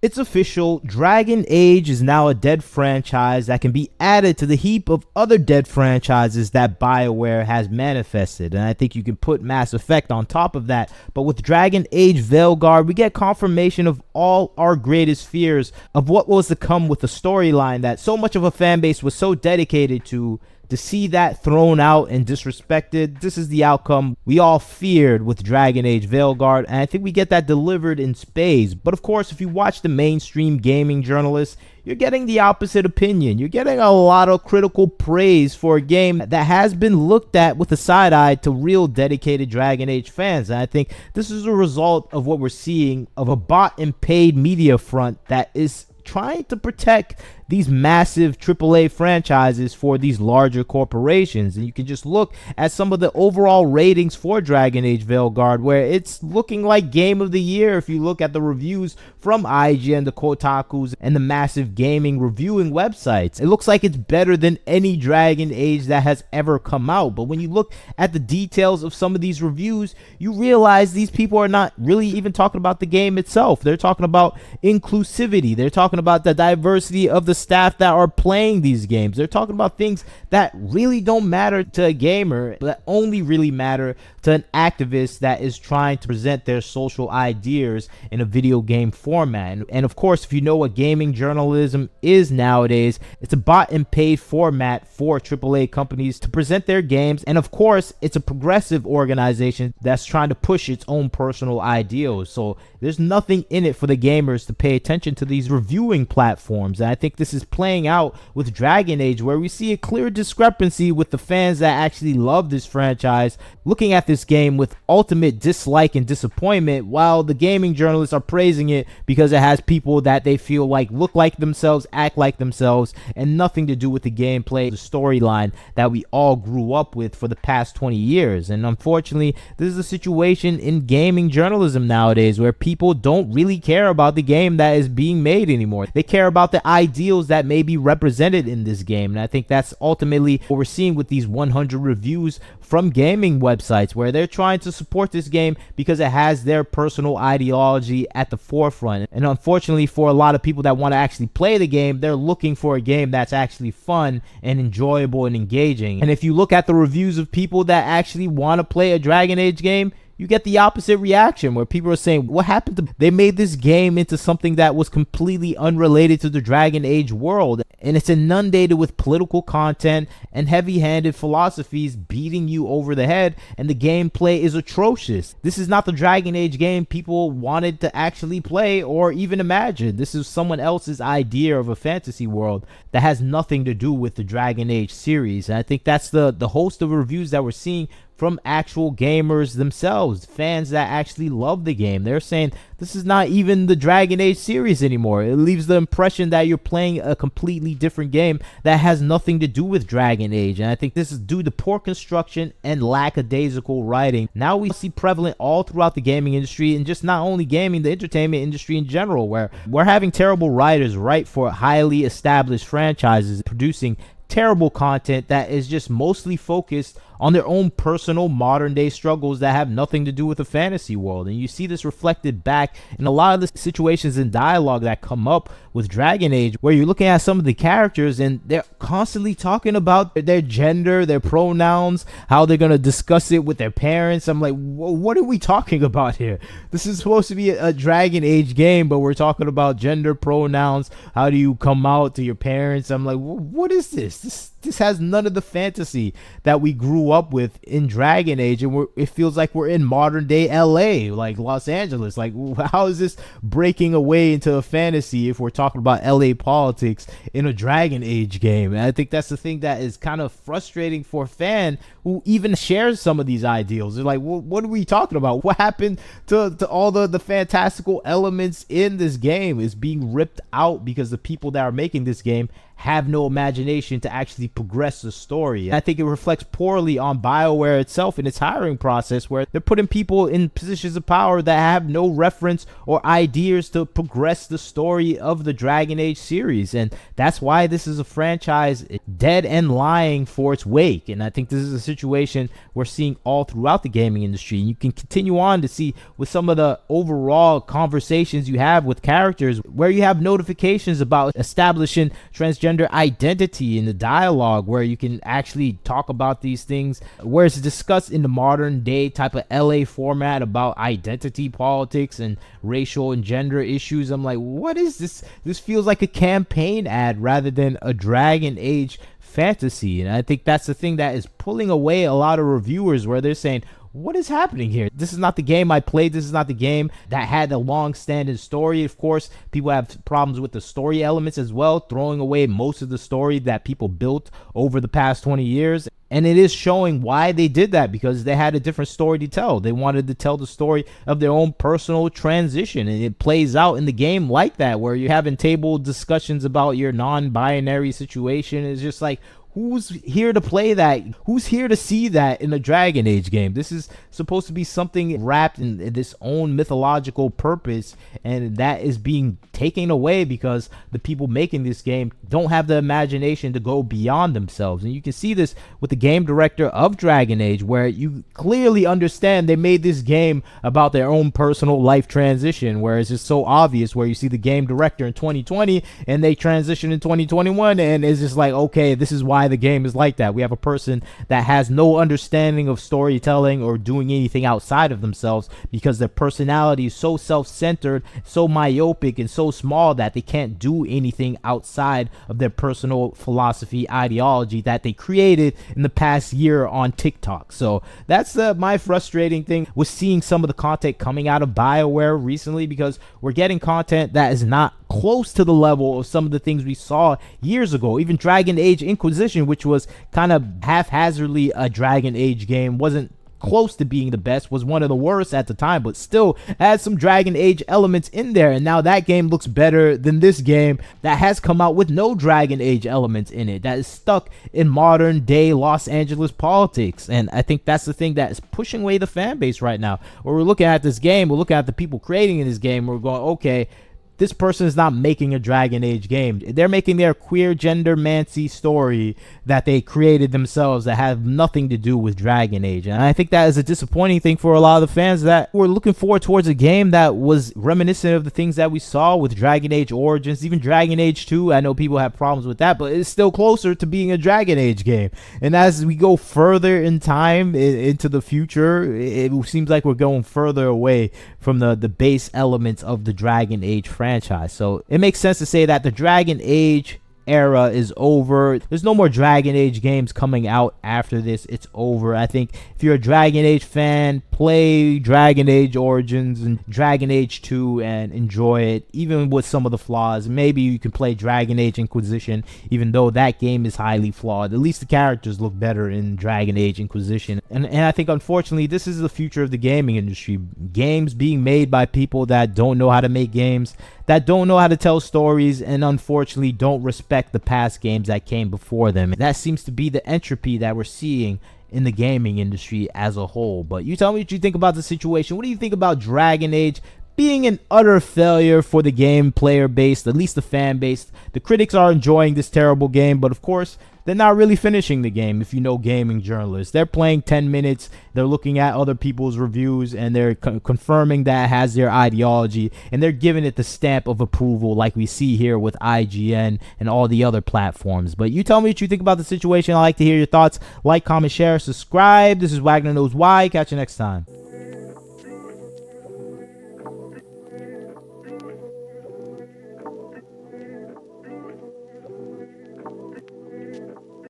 It's official, Dragon Age is now a dead franchise that can be added to the heap of other dead franchises that BioWare has manifested, and I think you can put Mass Effect on top of that. But with Dragon Age Veilguard, we get confirmation of all our greatest fears of what was to come with the storyline that so much of a fan base was so dedicated to see that thrown out and disrespected. This is the outcome we all feared with Dragon Age Veilguard, and I think we get that delivered in spades. But of course, if you watch the mainstream gaming journalists, you're getting the opposite opinion. You're getting a lot of critical praise for a game that has been looked at with a side eye to real dedicated Dragon Age fans. And I think this is a result of what we're seeing of a bought and paid media front that is trying to protect these massive AAA franchises for these larger corporations. And you can just look at some of the overall ratings for Dragon Age Veilguard, where it's looking like Game of the Year if you look at the reviews from IGN, the Kotakus, and the massive gaming reviewing websites. It looks like it's better than any Dragon Age that has ever come out. But when you look at the details of some of these reviews, you realize these people are not really even talking about the game itself. They're talking about inclusivity. They're talking about the diversity of the staff that are playing these games. They're talking about things that really don't matter to a gamer, but only really matter to an activist that is trying to present their social ideas in a video game format. And of course, if you know what gaming journalism is nowadays, it's a bought and paid format for AAA companies to present their games. And of course, it's a progressive organization that's trying to push its own personal ideals. So there's nothing in it for the gamers to pay attention to these reviewing platforms. And I think this is playing out with Dragon Age, where we see a clear discrepancy with the fans that actually love this franchise looking at this game with ultimate dislike and disappointment, while the gaming journalists are praising it because it has people that they feel like look like themselves, act like themselves, and nothing to do with the gameplay, the storyline that we all grew up with for the past 20 years. And unfortunately, this is a situation in gaming journalism nowadays where people don't really care about the game that is being made anymore. They care about the ideals that may be represented in this game. And I think that's ultimately what we're seeing with these 100 reviews from gaming websites, where they're trying to support this game because it has their personal ideology at the forefront. And unfortunately, for a lot of people that want to actually play the game, they're looking for a game that's actually fun and enjoyable and engaging. And if you look at the reviews of people that actually want to play a Dragon Age game, you get the opposite reaction, where people are saying, what happened to... They made this game into something that was completely unrelated to the Dragon Age world, and it's inundated with political content and heavy-handed philosophies beating you over the head, and the gameplay is atrocious. This is not the Dragon Age game people wanted to actually play or even imagine. This is someone else's idea of a fantasy world that has nothing to do with the Dragon Age series. And I think that's the host of reviews that we're seeing from actual gamers themselves, fans that actually love the game. They're saying this is not even the Dragon Age series anymore. It leaves the impression that you're playing a completely different game that has nothing to do with Dragon Age. And I think this is due to poor construction and lackadaisical writing. Now we see prevalent all throughout the gaming industry, and just not only gaming, the entertainment industry in general, where we're having terrible writers write for highly established franchises, producing terrible content that is just mostly focused on their own personal modern day struggles that have nothing to do with the fantasy world. And you see this reflected back in a lot of the situations in dialogue that come up with Dragon Age, where you're looking at some of the characters and they're constantly talking about their gender, their pronouns, how they're going to discuss it with their parents. I'm like, what are we talking about here? This is supposed to be a Dragon Age game, but we're talking about gender pronouns. How do you come out to your parents? I'm like, what is this? This has none of the fantasy that we grew up with in Dragon Age, and it feels like we're in modern day LA, like Los Angeles. Like, how is this breaking away into a fantasy if we're talking about LA politics in a Dragon Age game? And I think that's the thing that is kind of frustrating for a fan who even shares some of these ideals. They're like, what are we talking about? What happened to all the fantastical elements in this game is being ripped out because the people that are making this game have no imagination to actually progress the story. I think it reflects poorly on BioWare itself in its hiring process, where they're putting people in positions of power that have no reference or ideas to progress the story of the Dragon Age series. And that's why this is a franchise dead and lying for its wake. And I think this is a situation we're seeing all throughout the gaming industry. And you can continue on to see with some of the overall conversations you have with characters where you have notifications about establishing transgender identity in the dialogue, where you can actually talk about these things, where it's discussed in the modern day type of LA format about identity politics and racial and gender issues. I'm like, what is this? This feels like a campaign ad rather than a Dragon Age fantasy. And I think that's the thing that is pulling away a lot of reviewers, where they're saying, what is happening here? This is not the game I played. This is not the game that had a long-standing story. Of course, people have problems with the story elements as well, throwing away most of the story that people built over the past 20 years. And it is showing why they did that, because they had a different story to tell. They wanted to tell the story of their own personal transition, and it plays out in the game like that, where you're having table discussions about your non-binary situation. It's just like, who's here to play that? Who's here to see that in a Dragon Age game? This is supposed to be something wrapped in this own mythological purpose, and that is being taken away because the people making this game don't have the imagination to go beyond themselves. And you can see this with the game director of Dragon Age, where you clearly understand they made this game about their own personal life transition, where it's just so obvious, where you see the game director in 2020 and they transition in 2021, and it's just like, okay, this is why the game is like that. We have a person that has no understanding of storytelling or doing anything outside of themselves, because their personality is so self-centered, so myopic, and so small that they can't do anything outside of their personal philosophy, ideology that they created in the past year on TikTok. So that's my frustrating thing with seeing some of the content coming out of BioWare recently, because we're getting content that is not close to the level of some of the things we saw years ago. Even Dragon Age Inquisition, which was kind of haphazardly a Dragon Age game, wasn't close to being the best, was one of the worst at the time, but still had some Dragon Age elements in there. And now that game looks better than this game that has come out with no Dragon Age elements in it, that is stuck in modern day Los Angeles politics. And I think that's the thing that is pushing away the fan base right now. Where we're looking at this game, we're looking at the people creating in this game, we're going, okay, this person is not making a Dragon Age game. They're making their queer gender mancy story that they created themselves that have nothing to do with Dragon Age. And I think that is a disappointing thing for a lot of the fans that were looking forward towards a game that was reminiscent of the things that we saw with Dragon Age Origins, even Dragon Age 2. I know people have problems with that, but it's still closer to being a Dragon Age game. And as we go further in time into the future, it seems like we're going further away from the base elements of the Dragon Age franchise. So it makes sense to say that the Dragon Age era is over. There's no more Dragon Age games coming out after this. It's over. I think if you're a Dragon Age fan, play Dragon Age Origins and Dragon Age 2 and enjoy it, even with some of the flaws. Maybe you can play Dragon Age Inquisition, even though that game is highly flawed. At least the characters look better in Dragon Age Inquisition. And I think, unfortunately, this is the future of the gaming industry. Games being made by people that don't know how to make games, that don't know how to tell stories, and unfortunately don't respect the past games that came before them. That seems to be the entropy that we're seeing in the gaming industry as a whole. But you tell me what you think about the situation. What do you think about Dragon Age being an utter failure for the game player base, at least the fan base? The critics are enjoying this terrible game, but of course they're not really finishing the game. If you know gaming journalists, they're playing 10 minutes, they're looking at other people's reviews, and they're confirming that it has their ideology, and they're giving it the stamp of approval like we see here with IGN and all the other platforms. But you tell me what you think about the situation. I'd like to hear your thoughts. Like, comment, share, subscribe. This is Wagner Knows Why. Catch you next time.